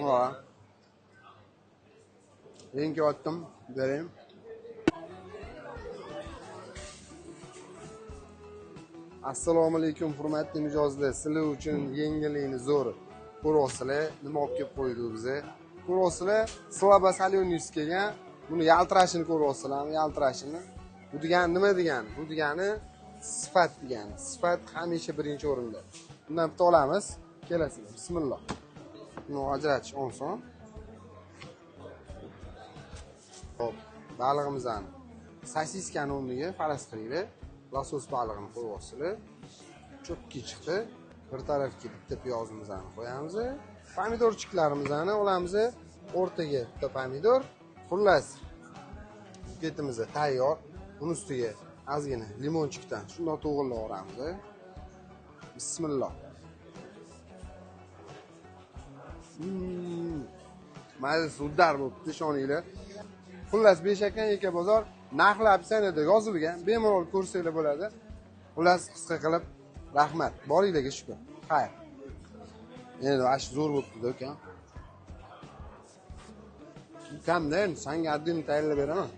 Ha. Rengi attım. Vereyim. Assalomu alaykum hurmatli mijozlar. Sizlar uchun yengillikni zo'r kuroslar nima olib kelib qo'ydik biza. Kuroslar slabo solyonisk kelgan. Buni yaltirashini ko'ryapsizlarmi? Yaltirashini. Bu degani nima degani? Bu degani sifat degani. Sifat hamisha birinchi o'rinda. Bundan bitta olamiz. Kelasizlar. Bismillah. Buni ajratish oson. Hop, balig'imizni sosiskani o'rniga faraz qilinglar. Losos balig'ini qo'yasizlar. Cho'pki chiqdi. Bir tarafga bitta piyozimizni qo'yamiz. Pomidorchiklarimizni olamiz. O'rtaga bitta pomidor. Xullas, buketimiz tayyor. Buni ustiga ozgina limonchikdan shundoq to'g'irlab olamiz. Bismillah. Mayli sudar bo'libdi, ishoninglar. Xullas, Beshakan Eka bozor narxlar opsiyada yozilgan. Bemalol ko'rsanglar bo'ladi. Xullas, qisqa qilib rahmat. Boringlarga shukr. Xayr. Endi ash zo'r bo'libdi uka. Kamda endi senga addini tayyorlab beraman.